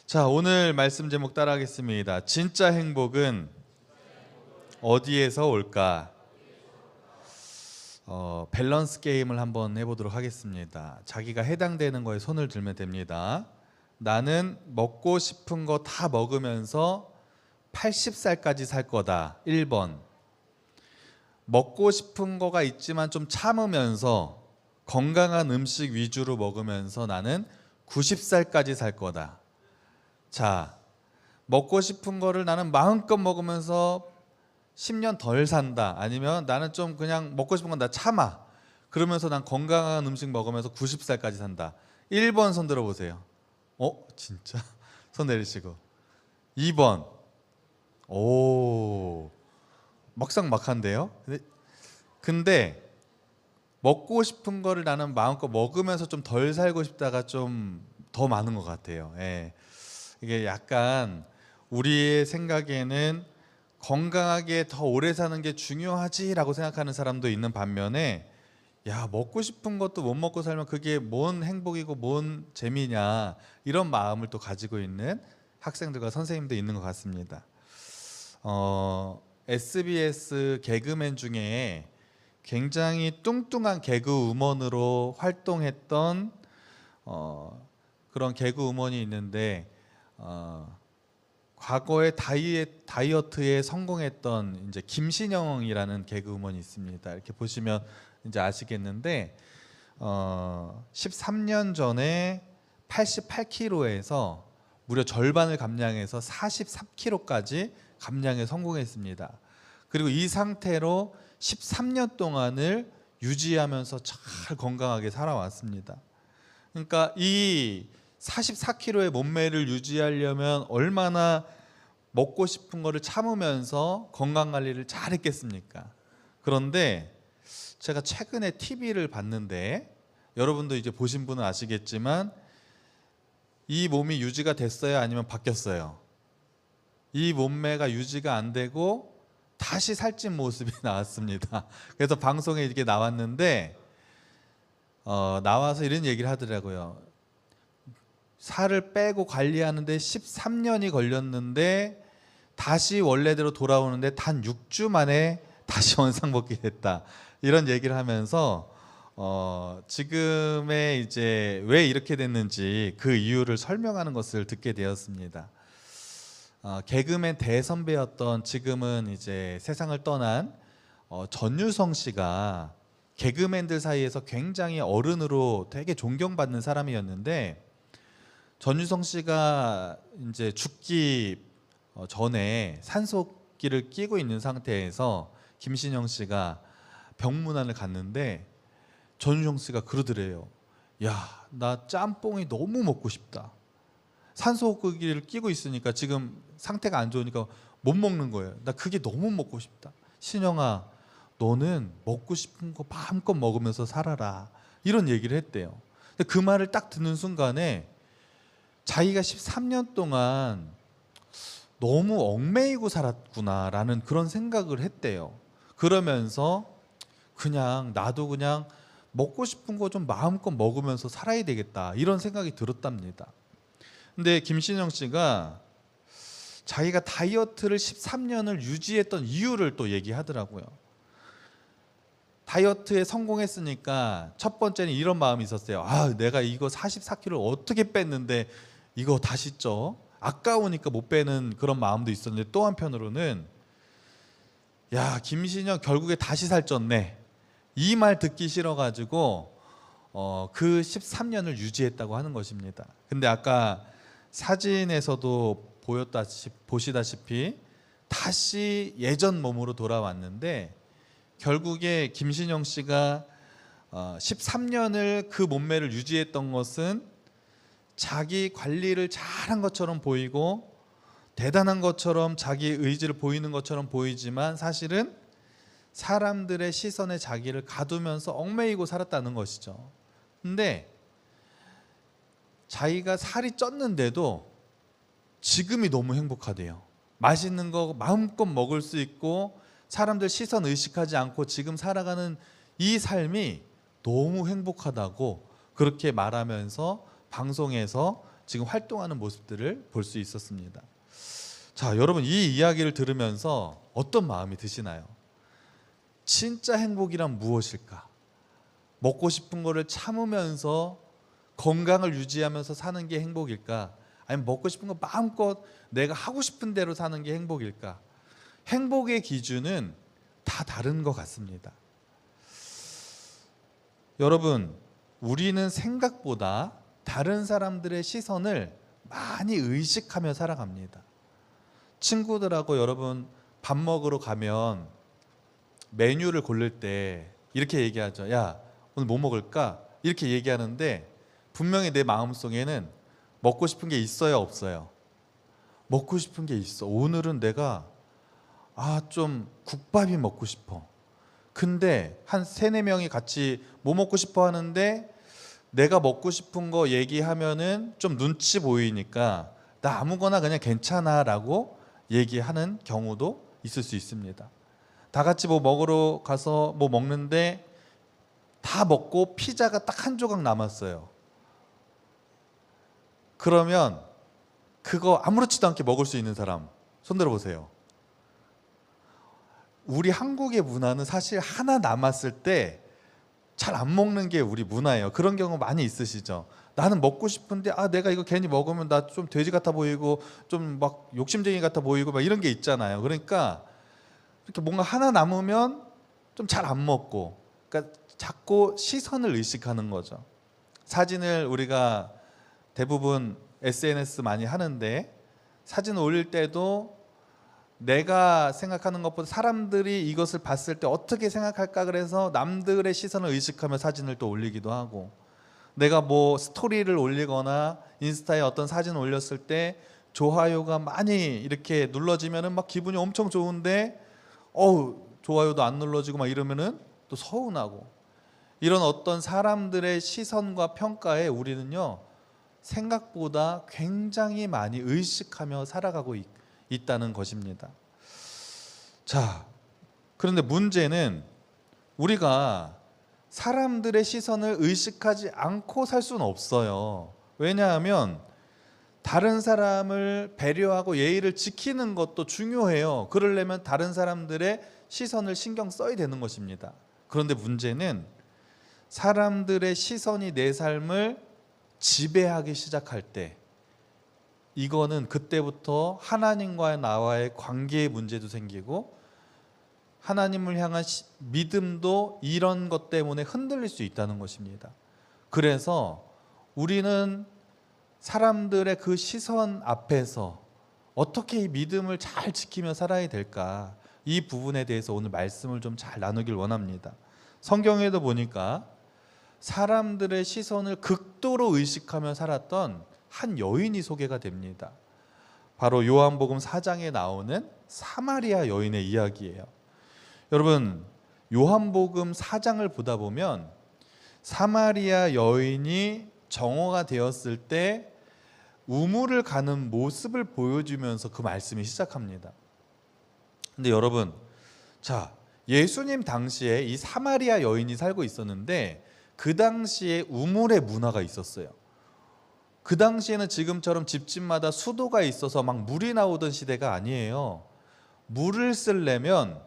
자, 오늘 말씀 제목 따라하겠습니다. 진짜 행복은 어디에서 올까? 밸런스 게임을 한번 해보도록 하겠습니다. 자기가 해당되는 거에 손을 들면 됩니다. 나는 먹고 싶은 거 다 먹으면서 80살까지 살 거다. 1번. 먹고 싶은 거가 있지만 좀 참으면서 건강한 음식 위주로 먹으면서 나는 90살까지 살 거다. 자, 먹고 싶은 거를 나는 마음껏 먹으면서 10년 덜 산다. 아니면 나는 좀 그냥 먹고 싶은 건 나 참아. 그러면서 난 건강한 음식 먹으면서 90살까지 산다. 1번 손 들어보세요. 진짜? 손 내리시고. 2번. 오, 막상막한데요? 근데 먹고 싶은 거를 나는 마음껏 먹으면서 좀 덜 살고 싶다가 좀 더 많은 것 같아요. 예. 이게 약간 우리의 생각에는 건강하게 더 오래 사는 게 중요하지라고 생각하는 사람도 있는 반면에, 야, 먹고 싶은 것도 못 먹고 살면 그게 뭔 행복이고 뭔 재미냐, 이런 마음을 또 가지고 있는 학생들과 선생님도 있는 것 같습니다. SBS 개그맨 중에 굉장히 뚱뚱한 개그우먼으로 활동했던 그런 개그우먼이 있는데, 과거에 다이어트에 성공했던 이제 김신영이라는 개그우먼이 있습니다. 이렇게 보시면 이제 아시겠는데, 13년 전에 88kg에서 무려 절반을 감량해서 43kg까지 감량에 성공했습니다. 그리고 이 상태로 13년 동안을 유지하면서 잘 건강하게 살아왔습니다. 그러니까 이 44kg의 몸매를 유지하려면 얼마나 먹고 싶은 거를 참으면서 건강 관리를 잘 했겠습니까? 그런데 제가 최근에 TV를 봤는데, 여러분도 이제 보신 분은 아시겠지만 이 몸이 유지가 됐어요? 아니면 바뀌었어요? 이 몸매가 유지가 안 되고 다시 살찐 모습이 나왔습니다. 그래서 방송에 이렇게 나왔는데, 나와서 이런 얘기를 하더라고요. 살을 빼고 관리하는데 13년이 걸렸는데 다시 원래대로 돌아오는데 단 6주 만에 다시 원상복귀 됐다. 이런 얘기를 하면서 지금의 이제 왜 이렇게 됐는지 그 이유를 설명하는 것을 듣게 되었습니다. 개그맨 대선배였던, 지금은 이제 세상을 떠난 전유성 씨가 개그맨들 사이에서 굉장히 어른으로 되게 존경받는 사람이었는데, 전유성 씨가 이제 죽기 전에 산소호흡기를 끼고 있는 상태에서 김신영 씨가 병문안을 갔는데, 전유성 씨가 그러더래요. 야, 나 짬뽕이 너무 먹고 싶다. 산소호흡기를 끼고 있으니까 지금 상태가 안 좋으니까 못 먹는 거예요. 나 그게 너무 먹고 싶다. 신영아, 너는 먹고 싶은 거 마음껏 먹으면서 살아라. 이런 얘기를 했대요. 근데 그 말을 딱 듣는 순간에 자기가 13년 동안 너무 얽매이고 살았구나라는 그런 생각을 했대요. 그러면서 그냥 나도 그냥 먹고 싶은 거 좀 마음껏 먹으면서 살아야 되겠다, 이런 생각이 들었답니다. 근데 김신영 씨가 자기가 다이어트를 13년을 유지했던 이유를 또 얘기하더라고요. 다이어트에 성공했으니까 첫 번째는 이런 마음이 있었어요. 내가 이거 44kg 어떻게 뺐는데 이거 다시 쪄? 아까우니까 못 빼는 그런 마음도 있었는데, 또 한편으로는 야, 김신영 결국에 다시 살쪘네, 이 말 듣기 싫어가지고 그 13년을 유지했다고 하는 것입니다. 근데 아까 사진에서도 보시다시피 다시 예전 몸으로 돌아왔는데, 결국에 김신영 씨가 13년을 그 몸매를 유지했던 것은 자기 관리를 잘한 것처럼 보이고 대단한 것처럼 자기 의지를 보이는 것처럼 보이지만, 사실은 사람들의 시선에 자기를 가두면서 얽매이고 살았다는 것이죠. 근데 자기가 살이 쪘는데도 지금이 너무 행복하대요. 맛있는 거 마음껏 먹을 수 있고 사람들 시선 의식하지 않고 지금 살아가는 이 삶이 너무 행복하다고 그렇게 말하면서 방송에서 지금 활동하는 모습들을 볼 수 있었습니다. 자, 여러분 이 이야기를 들으면서 어떤 마음이 드시나요? 진짜 행복이란 무엇일까? 먹고 싶은 거를 참으면서 건강을 유지하면서 사는 게 행복일까? 아니면 먹고 싶은 거 마음껏 내가 하고 싶은 대로 사는 게 행복일까? 행복의 기준은 다 다른 것 같습니다. 여러분, 우리는 생각보다 다른 사람들의 시선을 많이 의식하며 살아갑니다. 친구들하고 여러분 밥 먹으러 가면 메뉴를 고를 때 이렇게 얘기하죠. 야, 오늘 뭐 먹을까? 이렇게 얘기하는데 분명히 내 마음속에는 먹고 싶은 게 있어요, 없어요? 먹고 싶은 게 있어. 오늘은 내가 좀 국밥이 먹고 싶어. 근데 한 3-4명이 같이 뭐 먹고 싶어 하는데 내가 먹고 싶은 거 얘기하면은 좀 눈치 보이니까 나 아무거나 그냥 괜찮아 라고 얘기하는 경우도 있을 수 있습니다. 다 같이 뭐 먹으러 가서 뭐 먹는데 다 먹고 피자가 딱 한 조각 남았어요. 그러면 그거 아무렇지도 않게 먹을 수 있는 사람 손 들어보세요. 우리 한국의 문화는 사실 하나 남았을 때 잘 안 먹는 게 우리 문화예요. 그런 경우 많이 있으시죠. 나는 먹고 싶은데 내가 이거 괜히 먹으면 나 좀 돼지 같아 보이고 좀 막 욕심쟁이 같아 보이고 막 이런 게 있잖아요. 그러니까 이렇게 뭔가 하나 남으면 좀 잘 안 먹고, 그러니까 자꾸 시선을 의식하는 거죠. 사진을 우리가 대부분 SNS 많이 하는데 사진 올릴 때도 내가 생각하는 것보다 사람들이 이것을 봤을 때 어떻게 생각할까 그래서 남들의 시선을 의식하며 사진을 또 올리기도 하고, 내가 뭐 스토리를 올리거나 인스타에 어떤 사진을 올렸을 때 좋아요가 많이 이렇게 눌러지면은 막 기분이 엄청 좋은데 좋아요도 안 눌러지고 막 이러면은 또 서운하고, 이런 어떤 사람들의 시선과 평가에 우리는요 생각보다 굉장히 많이 의식하며 살아가고 있다는 것입니다. 자, 그런데 문제는 우리가 사람들의 시선을 의식하지 않고 살 수는 없어요. 왜냐하면 다른 사람을 배려하고 예의를 지키는 것도 중요해요. 그러려면 다른 사람들의 시선을 신경 써야 되는 것입니다. 그런데 문제는 사람들의 시선이 내 삶을 지배하기 시작할 때, 이거는 그때부터 하나님과 나와의 관계의 문제도 생기고 하나님을 향한 믿음도 이런 것 때문에 흔들릴 수 있다는 것입니다. 그래서 우리는 사람들의 그 시선 앞에서 어떻게 이 믿음을 잘 지키며 살아야 될까, 이 부분에 대해서 오늘 말씀을 좀 잘 나누길 원합니다. 성경에도 보니까 사람들의 시선을 극도로 의식하며 살았던 한 여인이 소개가 됩니다. 바로 요한복음 4장에 나오는 사마리아 여인의 이야기예요. 여러분, 요한복음 4장을 보다 보면 사마리아 여인이 정오가 되었을 때 우물을 가는 모습을 보여주면서 그 말씀이 시작합니다. 근데 여러분, 자, 예수님 당시에 이 사마리아 여인이 살고 있었는데 그 당시에 우물의 문화가 있었어요. 그 당시에는 지금처럼 집집마다 수도가 있어서 막 물이 나오던 시대가 아니에요. 물을 쓰려면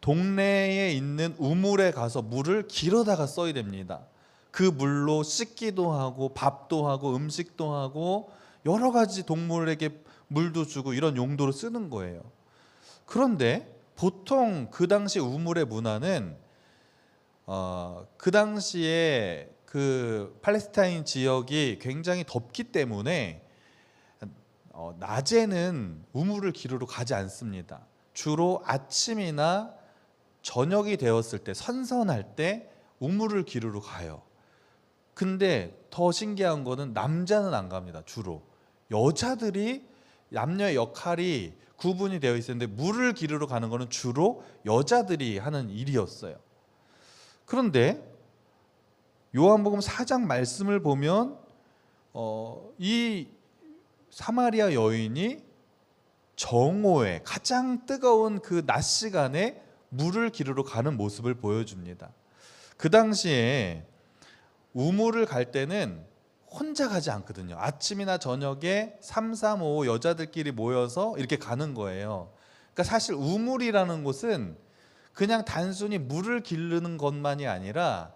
동네에 있는 우물에 가서 물을 길어다가 써야 됩니다. 그 물로 씻기도 하고 밥도 하고 음식도 하고 여러 가지 동물에게 물도 주고 이런 용도로 쓰는 거예요. 그런데 보통 그 당시 우물의 문화는 그 당시에 그 팔레스타인 지역이 굉장히 덥기 때문에 낮에는 우물을 기르러 가지 않습니다. 주로 아침이나 저녁이 되었을 때, 선선할 때 우물을 기르러 가요. 근데 더 신기한 거는 남자는 안 갑니다. 주로 여자들이, 남녀의 역할이 구분이 되어 있었는데 물을 기르러 가는 거는 주로 여자들이 하는 일이었어요. 그런데 요한복음 4장 말씀을 보면 이 사마리아 여인이 정오에 가장 뜨거운 그 낮 시간에 물을 기르러 가는 모습을 보여줍니다. 그 당시에 우물을 갈 때는 혼자 가지 않거든요. 아침이나 저녁에 3, 3, 5 여자들끼리 모여서 이렇게 가는 거예요. 그러니까 사실 우물이라는 곳은 그냥 단순히 물을 기르는 것만이 아니라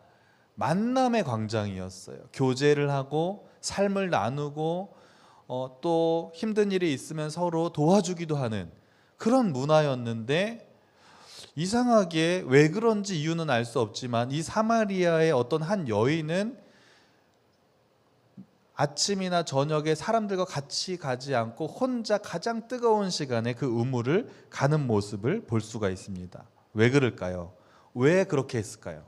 만남의 광장이었어요. 교제를 하고 삶을 나누고 또 힘든 일이 있으면 서로 도와주기도 하는 그런 문화였는데, 이상하게 왜 그런지 이유는 알 수 없지만 이 사마리아의 어떤 한 여인은 아침이나 저녁에 사람들과 같이 가지 않고 혼자 가장 뜨거운 시간에 그 우물을 가는 모습을 볼 수가 있습니다. 왜 그럴까요? 왜 그렇게 했을까요?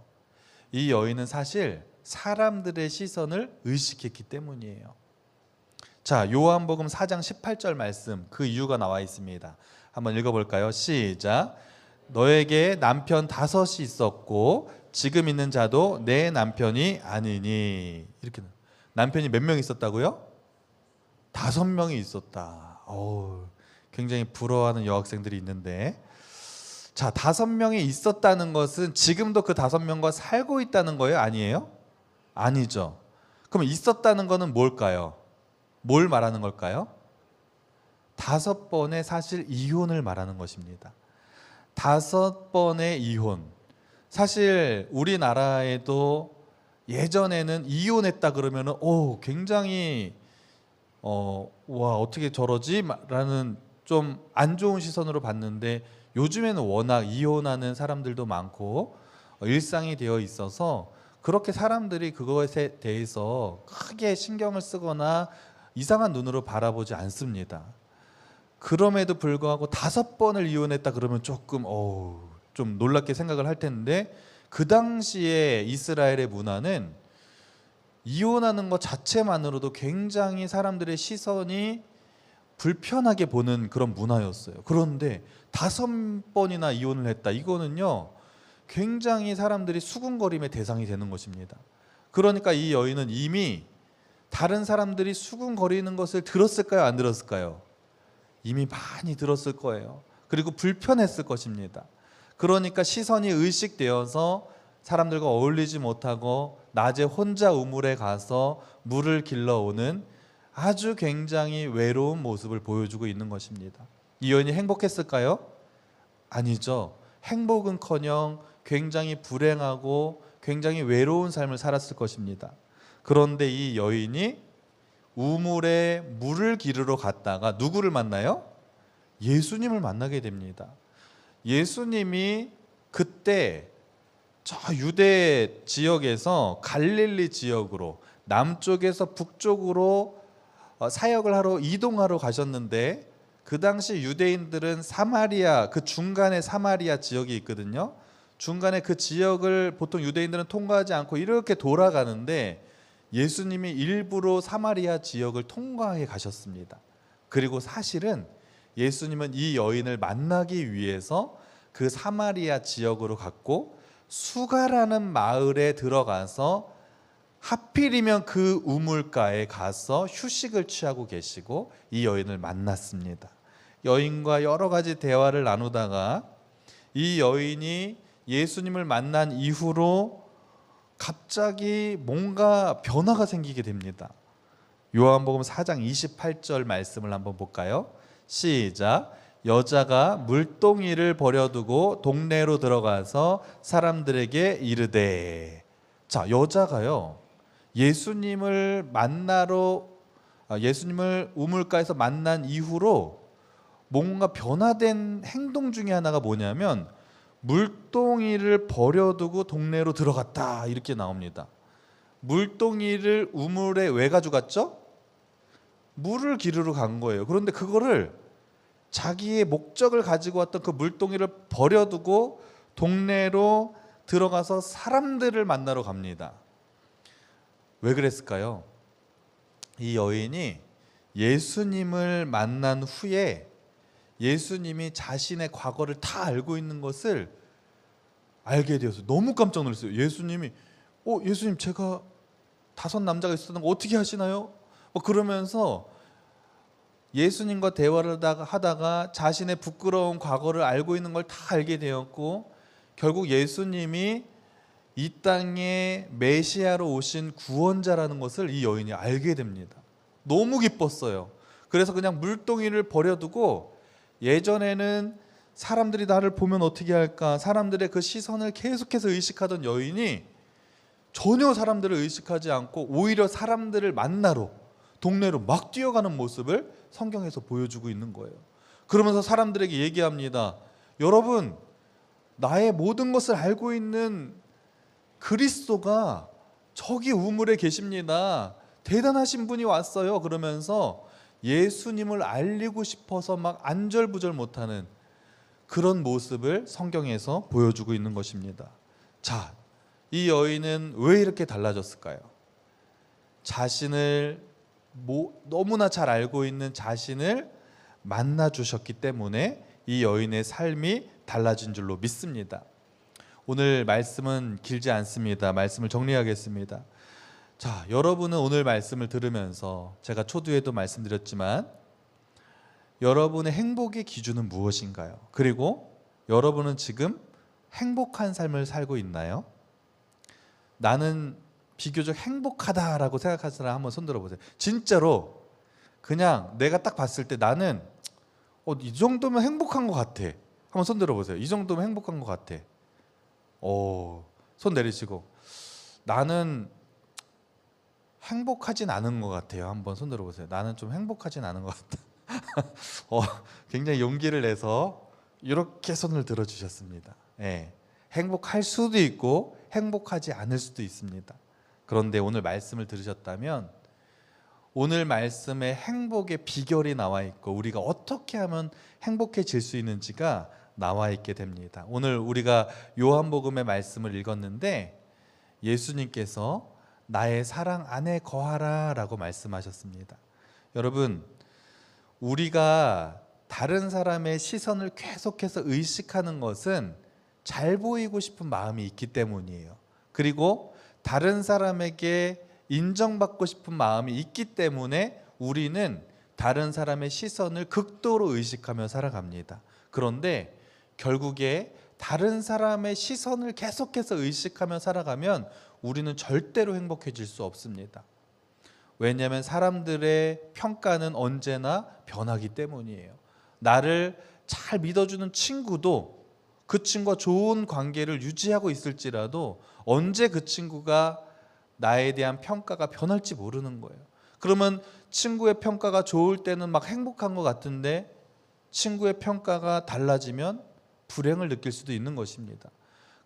이 여인은 사실 사람들의 시선을 의식했기 때문이에요. 자, 요한복음 4장 18절 말씀, 그 이유가 나와 있습니다. 한번 읽어볼까요? 시작. 너에게 남편 5이 있었고 지금 있는 자도 내 남편이 아니니. 이렇게. 남편이 몇 명 있었다고요? 5명이 있었다. 굉장히 부러워하는 여학생들이 있는데, 자, 5명이 있었다는 것은 지금도 그 5명과 살고 있다는 거예요? 아니에요? 아니죠. 그럼 있었다는 것은 뭘까요? 뭘 말하는 걸까요? 5번의 사실 이혼을 말하는 것입니다. 5번의 이혼. 사실 우리나라에도 예전에는 이혼했다 그러면은 굉장히 와, 어떻게 저러지? 라는 좀 안 좋은 시선으로 봤는데, 요즘에는 워낙 이혼하는 사람들도 많고 일상이 되어 있어서 그렇게 사람들이 그것에 대해서 크게 신경을 쓰거나 이상한 눈으로 바라보지 않습니다. 그럼에도 불구하고 5번을 이혼했다 그러면 조금 좀 놀랍게 생각을 할 텐데, 그 당시에 이스라엘의 문화는 이혼하는 것 자체만으로도 굉장히 사람들의 시선이 불편하게 보는 그런 문화였어요. 그런데 5번이나 이혼을 했다. 이거는요, 굉장히 사람들이 수군거림의 대상이 되는 것입니다. 그러니까 이 여인은 이미 다른 사람들이 수군거리는 것을 들었을까요? 안 들었을까요? 이미 많이 들었을 거예요. 그리고 불편했을 것입니다. 그러니까 시선이 의식되어서 사람들과 어울리지 못하고 낮에 혼자 우물에 가서 물을 길러오는 아주 굉장히 외로운 모습을 보여주고 있는 것입니다. 이 여인이 행복했을까요? 아니죠. 행복은커녕 굉장히 불행하고 굉장히 외로운 삶을 살았을 것입니다. 그런데 이 여인이 우물에 물을 기르러 갔다가 누구를 만나요? 예수님을 만나게 됩니다. 예수님이 그때 저 유대 지역에서 갈릴리 지역으로 남쪽에서 북쪽으로 사역을 하러 이동하러 가셨는데, 그 당시 유대인들은 사마리아, 그 중간에 사마리아 지역이 있거든요. 중간에 그 지역을 보통 유대인들은 통과하지 않고 이렇게 돌아가는데, 예수님이 일부러 사마리아 지역을 통과해 가셨습니다. 그리고 사실은 예수님은 이 여인을 만나기 위해서 그 사마리아 지역으로 갔고, 수가라는 마을에 들어가서 하필이면 그 우물가에 가서 휴식을 취하고 계시고 이 여인을 만났습니다. 여인과 여러 가지 대화를 나누다가 이 여인이 예수님을 만난 이후로 갑자기 뭔가 변화가 생기게 됩니다. 요한복음 4장 28절 말씀을 한번 볼까요? 시작. 여자가 물동이를 버려두고 동네로 들어가서 사람들에게 이르되. 자, 여자가요, 예수님을 우물가에서 만난 이후로 뭔가 변화된 행동 중에 하나가 뭐냐면 물동이를 버려두고 동네로 들어갔다, 이렇게 나옵니다. 물동이를 우물에 왜 가져갔죠? 물을 기르러 간 거예요. 그런데 그거를 자기의 목적을 가지고 왔던 그 물동이를 버려두고 동네로 들어가서 사람들을 만나러 갑니다. 왜 그랬을까요? 이 여인이 예수님을 만난 후에 예수님이 자신의 과거를 다 알고 있는 것을 알게 되어서 너무 깜짝 놀랐어요. 예수님이 예수님, 제가 5 남자가 있었던 거 어떻게 하시나요? 그러면서 예수님과 대화를 하다가 자신의 부끄러운 과거를 알고 있는 걸 다 알게 되었고, 결국 예수님이 이 땅에 메시아로 오신 구원자라는 것을 이 여인이 알게 됩니다. 너무 기뻤어요. 그래서 그냥 물동이를 버려두고, 예전에는 사람들이 나를 보면 어떻게 할까, 사람들의 그 시선을 계속해서 의식하던 여인이 전혀 사람들을 의식하지 않고 오히려 사람들을 만나러 동네로 막 뛰어가는 모습을 성경에서 보여주고 있는 거예요. 그러면서 사람들에게 얘기합니다. 여러분, 나의 모든 것을 알고 있는 그리스도가 저기 우물에 계십니다. 대단하신 분이 왔어요. 그러면서 예수님을 알리고 싶어서 막 안절부절 못하는 그런 모습을 성경에서 보여주고 있는 것입니다. 자, 이 여인은 왜 이렇게 달라졌을까요? 자신을 너무나 잘 알고 있는 자신을 만나 주셨기 때문에 이 여인의 삶이 달라진 줄로 믿습니다. 오늘 말씀은 길지 않습니다. 말씀을 정리하겠습니다. 자, 여러분은 오늘 말씀을 들으면서, 제가 초두에도 말씀드렸지만, 여러분의 행복의 기준은 무엇인가요? 그리고 여러분은 지금 행복한 삶을 살고 있나요? 나는 비교적 행복하다라고 생각하는 사람 한번 손 들어보세요. 진짜로 그냥 내가 딱 봤을 때 나는 이 정도면 행복한 것 같아. 한번 손 들어보세요. 이 정도면 행복한 것 같아. 손 내리시고, 나는 행복하진 않은 것 같아요. 한번 손 들어보세요. 나는 좀 행복하진 않은 것 같다. 굉장히 용기를 내서 이렇게 손을 들어주셨습니다. 네. 행복할 수도 있고 행복하지 않을 수도 있습니다. 그런데 오늘 말씀을 들으셨다면, 오늘 말씀에 행복의 비결이 나와 있고 우리가 어떻게 하면 행복해질 수 있는지가 나와 있게 됩니다. 오늘 우리가 요한복음의 말씀을 읽었는데, 예수님께서 나의 사랑 안에 거하라 라고 말씀하셨습니다. 여러분, 우리가 다른 사람의 시선을 계속해서 의식하는 것은 잘 보이고 싶은 마음이 있기 때문이에요. 그리고 다른 사람에게 인정받고 싶은 마음이 있기 때문에 우리는 다른 사람의 시선을 극도로 의식하며 살아갑니다. 그런데 결국에 다른 사람의 시선을 계속해서 의식하며 살아가면 우리는 절대로 행복해질 수 없습니다. 왜냐하면 사람들의 평가는 언제나 변하기 때문이에요. 나를 잘 믿어주는 친구도 그 친구와 좋은 관계를 유지하고 있을지라도 언제 그 친구가 나에 대한 평가가 변할지 모르는 거예요. 그러면 친구의 평가가 좋을 때는 막 행복한 것 같은데 친구의 평가가 달라지면 불행을 느낄 수도 있는 것입니다.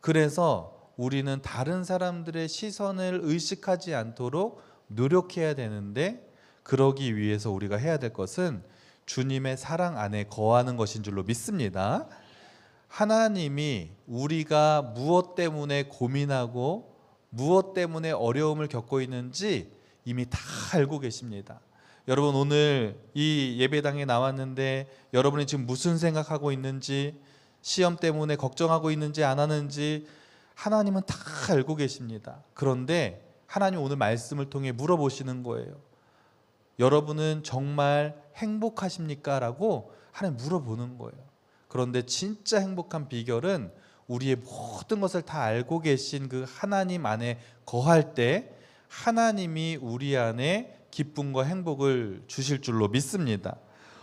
그래서 우리는 다른 사람들의 시선을 의식하지 않도록 노력해야 되는데, 그러기 위해서 우리가 해야 될 것은 주님의 사랑 안에 거하는 것인 줄로 믿습니다. 하나님이 우리가 무엇 때문에 고민하고 무엇 때문에 어려움을 겪고 있는지 이미 다 알고 계십니다. 여러분, 오늘 이 예배당에 나왔는데 여러분이 지금 무슨 생각하고 있는지, 시험 때문에 걱정하고 있는지 안 하는지 하나님은 다 알고 계십니다. 그런데 하나님 오늘 말씀을 통해 물어보시는 거예요. 여러분은 정말 행복하십니까? 라고 하나님 물어보는 거예요. 그런데 진짜 행복한 비결은 우리의 모든 것을 다 알고 계신 그 하나님 안에 거할 때 하나님이 우리 안에 기쁨과 행복을 주실 줄로 믿습니다.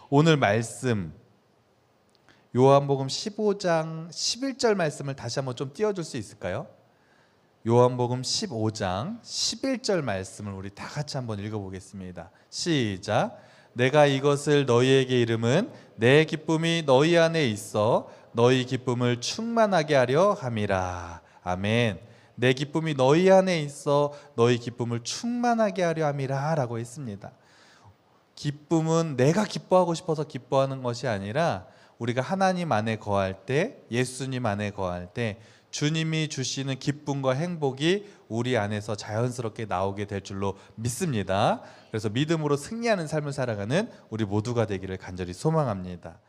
오늘 말씀 요한복음 15장 11절 말씀을 다시 한번 좀 띄워줄 수 있을까요? 요한복음 15장 11절 말씀을 우리 다 같이 한번 읽어보겠습니다. 시작. 내가 이것을 너희에게 이름은 내 기쁨이 너희 안에 있어 너희 기쁨을 충만하게 하려 함이라. 아멘. 내 기쁨이 너희 안에 있어 너희 기쁨을 충만하게 하려 함이라 라고 했습니다. 기쁨은 내가 기뻐하고 싶어서 기뻐하는 것이 아니라 우리가 하나님 안에 거할 때, 예수님 안에 거할 때 주님이 주시는 기쁨과 행복이 우리 안에서 자연스럽게 나오게 될 줄로 믿습니다. 그래서 믿음으로 승리하는 삶을 살아가는 우리 모두가 되기를 간절히 소망합니다.